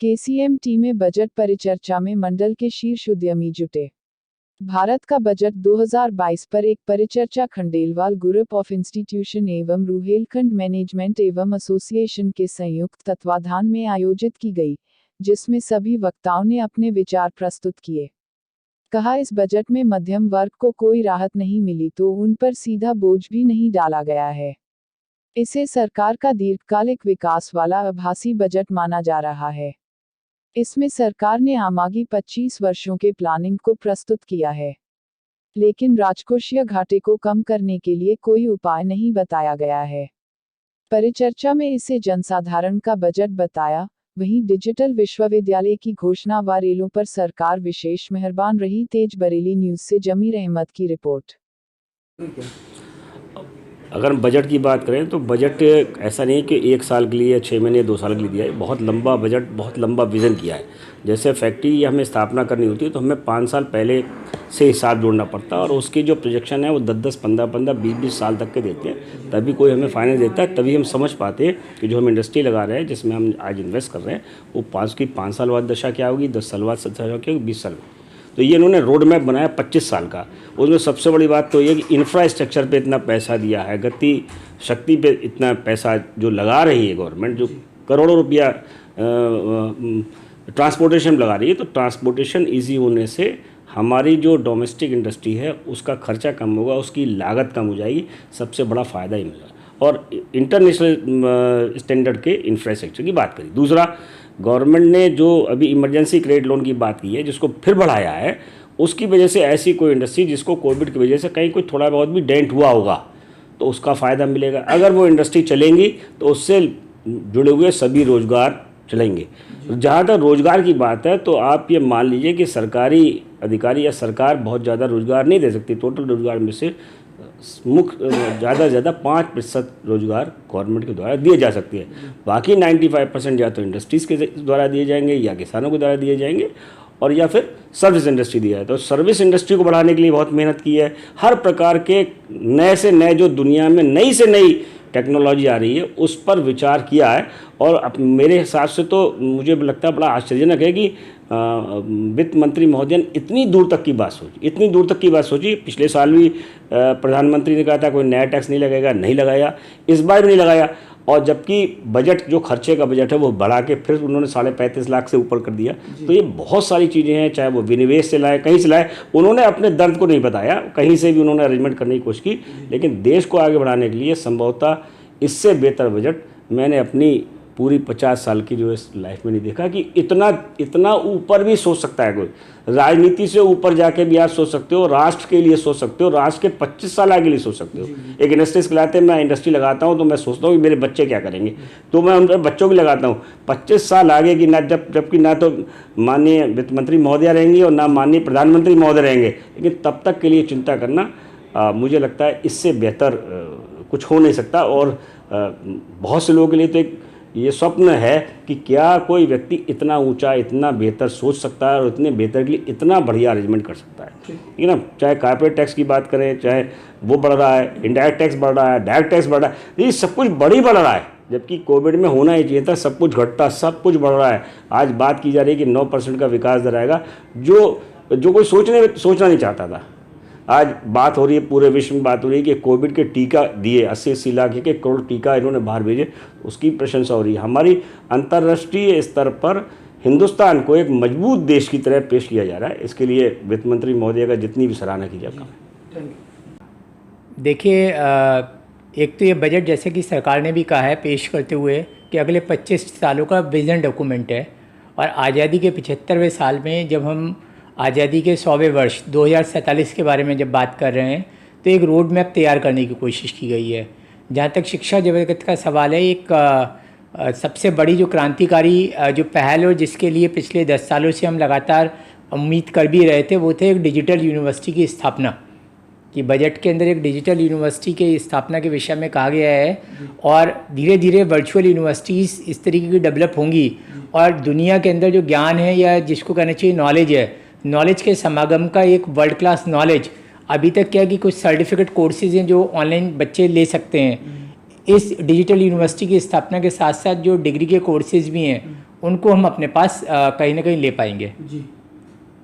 KCMT में budget परिचर्चा में मंडल के शीर्ष उद्यमी जुटे। भारत का बजट 2022 पर एक परिचर्चा खंडेलवाल ग्रुप ऑफ इंस्टीट्यूशन एवं रुहेलखंड मैनेजमेंट एवं एसोसिएशन के संयुक्त तत्वाधान में आयोजित की गई, जिसमें सभी वक्ताओं ने अपने विचार प्रस्तुत किए। कहा, इस बजट में मध्यम वर्ग को कोई राहत नहीं मिली तो उन पर सीधा बोझ भी नहीं डाला गया है। इसे सरकार का दीर्घकालिक विकास वाला आभासी बजट माना जा रहा है। इसमें सरकार ने आगामी 25 वर्षों के प्लानिंग को प्रस्तुत किया है, लेकिन राजकोषीय घाटे को कम करने के लिए कोई उपाय नहीं बताया गया है। परिचर्चा में इसे जनसाधारण का बजट बताया। वहीं डिजिटल विश्वविद्यालय की घोषणा व रेलों पर सरकार विशेष मेहरबान रही। तेज बरेली न्यूज़ से जमीर अहमद की रिपोर्ट। अगर हम बजट की बात करें तो बजट ऐसा नहीं कि 1 साल के लिए या 6 महीने 2 साल के लिए दिया है। बहुत लंबा बजट, बहुत लंबा विज़न किया है। जैसे फैक्ट्री हमें स्थापना करनी होती है तो हमें 5 साल पहले से हिसाब जोड़ना पड़ता है और उसकी जो प्रोजेक्शन है वो 10-10, 15-15, 20-20 साल तक के देते हैं। तभी कोई हमें फाइनेंस देता है, तभी हम समझ पाते हैं कि जो हम इंडस्ट्री लगा रहे हैं, जिसमें हम आज इन्वेस्ट कर रहे हैं, वो 5 साल बाद दशा क्या होगी, 10 साल बाद दशा क्या होगी, 20 साल बाद। तो ये इन्होंने रोड मैप बनाया 25 साल का। उसमें सबसे बड़ी बात तो ये कि इंफ्रास्ट्रक्चर पे इतना पैसा दिया है, गति शक्ति पे इतना पैसा जो लगा रही है गवर्नमेंट, जो करोड़ों रुपया ट्रांसपोर्टेशन लगा रही है। तो ट्रांसपोर्टेशन ईजी होने से हमारी जो डोमेस्टिक इंडस्ट्री है उसका खर्चा कम होगा, उसकी लागत कम हो जाएगी, सबसे बड़ा फ़ायदा ही मिलेगा। और इंटरनेशनल स्टैंडर्ड के इंफ्रास्ट्रक्चर की बात करी। दूसरा, गवर्नमेंट ने जो अभी इमरजेंसी क्रेडिट लोन की बात की है, जिसको फिर बढ़ाया है, उसकी वजह से ऐसी कोई इंडस्ट्री जिसको कोविड की वजह से कहीं कोई थोड़ा बहुत भी डेंट हुआ होगा तो उसका फ़ायदा मिलेगा। अगर वो इंडस्ट्री चलेंगी तो उससे जुड़े हुए सभी रोज़गार चलेंगे। जहाँ तक रोज़गार की बात है तो आप ये मान लीजिए कि सरकारी अधिकारी या सरकार बहुत ज़्यादा रोज़गार नहीं दे सकती। टोटल रोज़गार में से मुख्य ज़्यादा से ज़्यादा 5% रोज़गार गवर्नमेंट के द्वारा दिए जा सकती है। बाकी 95% या तो इंडस्ट्रीज़ के द्वारा दिए जाएंगे या किसानों के द्वारा दिए जाएंगे और या फिर सर्विस इंडस्ट्री दिया है। तो सर्विस इंडस्ट्री को बढ़ाने के लिए बहुत मेहनत की है। हर प्रकार के नए से नए जो दुनिया में नई से नई टेक्नोलॉजी आ रही है उस पर विचार किया है। और मेरे हिसाब से तो मुझे लगता है बड़ा आश्चर्यजनक है कि वित्त मंत्री महोदय ने इतनी दूर तक की बात सोची। पिछले साल भी प्रधानमंत्री ने कहा था कोई नया टैक्स नहीं लगेगा, नहीं लगाया, इस बार भी नहीं लगाया। और जबकि बजट जो खर्चे का बजट है वो बढ़ा के फिर उन्होंने 35.5 लाख से ऊपर कर दिया। तो ये बहुत सारी चीज़ें हैं, चाहे वो विनिवेश से लाए, कहीं से लाए, उन्होंने अपने दर्द को नहीं बताया, कहीं से भी उन्होंने अरेंजमेंट करने की कोशिश की। लेकिन देश को आगे बढ़ाने के लिए संभवतः इससे बेहतर बजट मैंने अपनी पूरी 50 साल की जो इस लाइफ में नहीं देखा कि इतना ऊपर भी सोच सकता है कोई। राजनीति से ऊपर जाके भी आप सोच सकते हो, राष्ट्र के लिए सोच सकते हो, राष्ट्र के 25 साल आगे लिए सोच सकते हो। एक इंडस्ट्रीज खिलाते मैं इंडस्ट्री लगाता हूँ तो मैं सोचता हूँ कि मेरे बच्चे क्या करेंगे, तो मैं उन बच्चों की लगाता हूँ 25 साल आगे की। जबकि ना तो माननीय वित्त मंत्री महोदय रहेंगी और ना माननीय प्रधानमंत्री महोदय रहेंगे, लेकिन तब तक के लिए चिंता करना मुझे लगता है इससे बेहतर कुछ हो नहीं सकता। और बहुत से लोगों के लिए तो एक ये स्वप्न है कि क्या कोई व्यक्ति इतना ऊंचा, इतना बेहतर सोच सकता है और इतने बेहतर के लिए इतना बढ़िया अरेंजमेंट कर सकता है, ठीक है ना। चाहे कॉर्पोरेट टैक्स की बात करें, चाहे वो बढ़ रहा है, इनडायरेक्ट टैक्स बढ़ रहा है, डायरेक्ट टैक्स बढ़ रहा है, ये सब कुछ बढ़ रहा है। जबकि कोविड में होना ही चाहिए था, सब कुछ घटता, सब कुछ बढ़ रहा है। आज बात की जा रही है कि 9% का विकास दर आएगा, जो कोई सोचना नहीं चाहता था। आज बात हो रही है, पूरे विश्व में बात हो रही है कि कोविड के टीका दिए, 80-80 लाख के करोड़ टीका इन्होंने बाहर भेजे, उसकी प्रशंसा हो रही है। हमारी अंतर्राष्ट्रीय स्तर पर हिंदुस्तान को एक मजबूत देश की तरह पेश किया जा रहा है। इसके लिए वित्त मंत्री महोदय का जितनी भी सराहना की जाए। देखिए, एक तो ये बजट जैसे कि सरकार ने भी कहा है पेश करते हुए कि अगले 25 सालों का विजन डॉक्यूमेंट है। और आज़ादी के 75वें साल में जब हम आज़ादी के 100वें वर्ष 2047 के बारे में जब बात कर रहे हैं तो एक रोड मैप तैयार करने की कोशिश की गई है। जहाँ तक शिक्षा जगत का सवाल है, एक सबसे बड़ी जो क्रांतिकारी जो पहल और जिसके लिए पिछले 10 सालों से हम लगातार उम्मीद कर भी रहे थे, वो थे एक डिजिटल यूनिवर्सिटी की स्थापना। कि बजट के अंदर एक डिजिटल यूनिवर्सिटी के स्थापना के विषय में कहा गया है और धीरे धीरे वर्चुअल यूनिवर्सिटीज़ इस तरीके की डेवलप होंगी और दुनिया के अंदर जो ज्ञान है या जिसको कहना चाहिए नॉलेज है, नॉलेज के समागम का एक वर्ल्ड क्लास नॉलेज। अभी तक क्या कि कुछ सर्टिफिकेट कोर्सेज हैं जो ऑनलाइन बच्चे ले सकते हैं। इस डिजिटल यूनिवर्सिटी की स्थापना के साथ साथ जो डिग्री के कोर्सेज भी हैं उनको हम अपने पास कहीं ना कहीं ले पाएंगे। जी,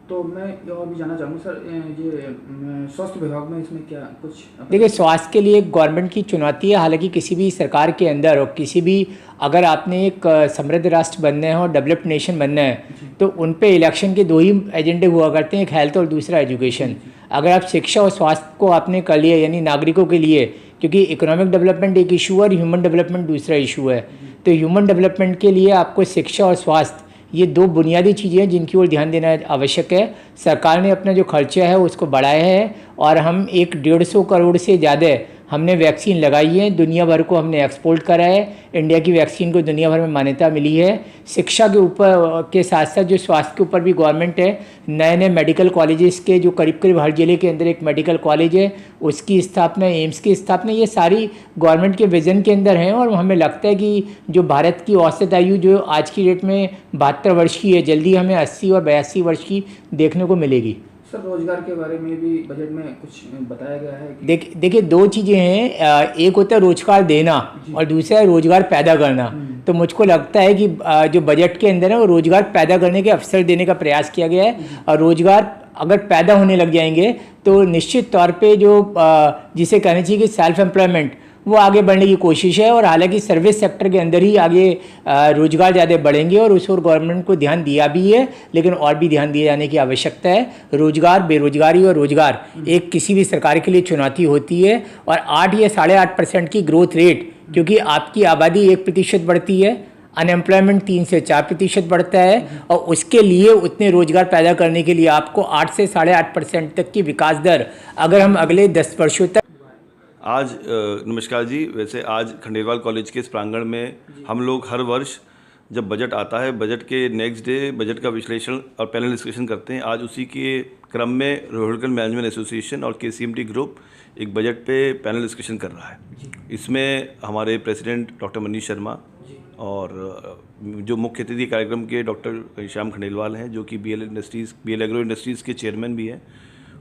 तो मैं ये और भी जानना चाहूँगा सर, ये स्वास्थ्य विभाग में इसमें क्या कुछ देखिए, स्वास्थ्य के लिए गवर्नमेंट की चुनौती है। हालांकि किसी भी सरकार के अंदर और किसी भी, अगर आपने एक समृद्ध राष्ट्र बनना है और डेवलप्ड नेशन बनना है, तो उन पे इलेक्शन के 2 ही एजेंडे हुआ करते हैं, एक हेल्थ और दूसरा एजुकेशन। अगर आप शिक्षा और स्वास्थ्य को आपने कर लिया, यानी नागरिकों के लिए, क्योंकि इकोनॉमिक डेवलपमेंट एक इशू है और ह्यूमन डेवलपमेंट दूसरा इशू है, तो ह्यूमन डेवलपमेंट के लिए आपको शिक्षा और स्वास्थ्य, ये 2 बुनियादी चीज़ें हैं जिनकी ओर ध्यान देना आवश्यक है। सरकार ने अपना जो खर्चा है उसको बढ़ाया है और हम 150 करोड़ से ज़्यादा हमने वैक्सीन लगाई है, दुनिया भर को हमने एक्सपोर्ट करा है। इंडिया की वैक्सीन को दुनिया भर में मान्यता मिली है। शिक्षा के ऊपर के साथ साथ जो स्वास्थ्य के ऊपर भी गवर्नमेंट है, नए नए मेडिकल कॉलेजेस के, जो करीब करीब हर जिले के अंदर एक मेडिकल कॉलेज है, उसकी स्थापना, एम्स की स्थापना, ये सारी गवर्नमेंट के विज़न के अंदर हैं। और हमें लगता है कि जो भारत की औसत आयु जो आज की डेट में 72 वर्ष की है, जल्दी हमें 80 और 82 वर्ष की देखने को मिलेगी। सर, रोजगार के बारे में भी बजट में कुछ बताया गया है कि... देखिए 2 चीज़ें हैं, एक होता है रोजगार देना और दूसरा है रोजगार पैदा करना। तो मुझको लगता है कि जो बजट के अंदर है वो रोजगार पैदा करने के अवसर देने का प्रयास किया गया है। और रोजगार अगर पैदा होने लग जाएंगे तो निश्चित तौर पे जो जिसे कहना चाहिए कि सेल्फ एम्प्लॉयमेंट, वो आगे बढ़ने की कोशिश है। और हालांकि सर्विस सेक्टर के अंदर ही आगे रोजगार ज़्यादा बढ़ेंगे और उस ओर गवर्नमेंट को ध्यान दिया भी है, लेकिन और भी ध्यान दिए जाने की आवश्यकता है। रोजगार, बेरोजगारी और रोजगार एक किसी भी सरकार के लिए चुनौती होती है। और 8 या 8.5% की ग्रोथ रेट, क्योंकि आपकी आबादी 1% बढ़ती है, अनएम्प्लॉयमेंट 3 से 4% बढ़ता है, और उसके लिए उतने रोजगार पैदा करने के लिए आपको 8 से 8.5% तक की विकास दर अगर हम अगले 10 वर्षों तक... आज नमस्कार जी। वैसे आज खंडेलवाल कॉलेज के इस प्रांगण में हम लोग हर वर्ष जब बजट आता है, बजट के नेक्स्ट डे बजट का विश्लेषण और पैनल डिस्कशन करते हैं। आज उसी के क्रम में रोहिलखंड मैनेजमेंट एसोसिएशन और KCMT ग्रुप एक बजट पे पैनल डिस्कशन कर रहा है। इसमें हमारे प्रेसिडेंट डॉक्टर मनीष शर्मा और जो मुख्य अतिथि कार्यक्रम के डॉक्टर श्याम खंडेलवाल हैं, जो कि BL एग्रो इंडस्ट्रीज़ के चेयरमैन भी हैं,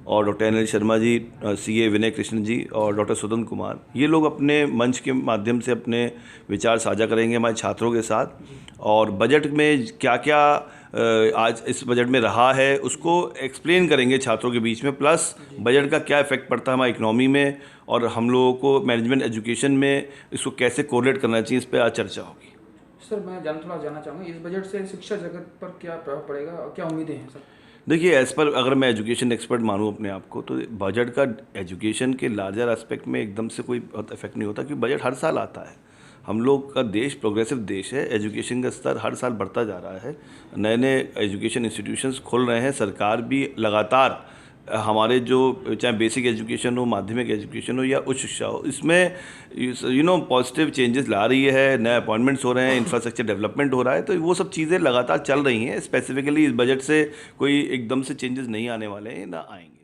और doctor NL Sharma ji, CA विनय कृष्ण जी और डॉक्टर स्वतंत्र कुमार, ये लोग अपने मंच के माध्यम से अपने विचार साझा करेंगे हमारे छात्रों के साथ। और बजट में क्या क्या आज इस बजट में रहा है उसको एक्सप्लेन करेंगे छात्रों के बीच में, प्लस बजट का क्या इफेक्ट पड़ता है हमारी इकनॉमी में और हम लोगों को मैनेजमेंट एजुकेशन में इसको कैसे कोरिलेट करना चाहिए, इस पर आज चर्चा होगी। सर, मैं थोड़ा जानना चाहूँगा, इस बजट से शिक्षा जगत पर क्या प्रभाव पड़ेगा और क्या उम्मीदें हैं सर? देखिए, एज़ पर अगर मैं एजुकेशन एक्सपर्ट मानूँ अपने आप को, तो बजट का एजुकेशन के लार्जर एस्पेक्ट में एकदम से कोई बहुत इफेक्ट नहीं होता, क्योंकि बजट हर साल आता है। हम लोग का देश प्रोग्रेसिव देश है, एजुकेशन का स्तर हर साल बढ़ता जा रहा है, नए नए एजुकेशन इंस्टीट्यूशंस खुल रहे हैं, सरकार भी लगातार हमारे जो चाहे बेसिक एजुकेशन हो, माध्यमिक एजुकेशन हो या उच्च शिक्षा हो, इसमें पॉजिटिव चेंजेस ला रही है, नए अपॉइंटमेंट्स हो रहे हैं, इंफ्रास्ट्रक्चर डेवलपमेंट हो रहा है, तो वो सब चीज़ें लगातार चल रही हैं। स्पेसिफिकली इस बजट से कोई एकदम से चेंजेस नहीं आने वाले हैं, ना आएंगे।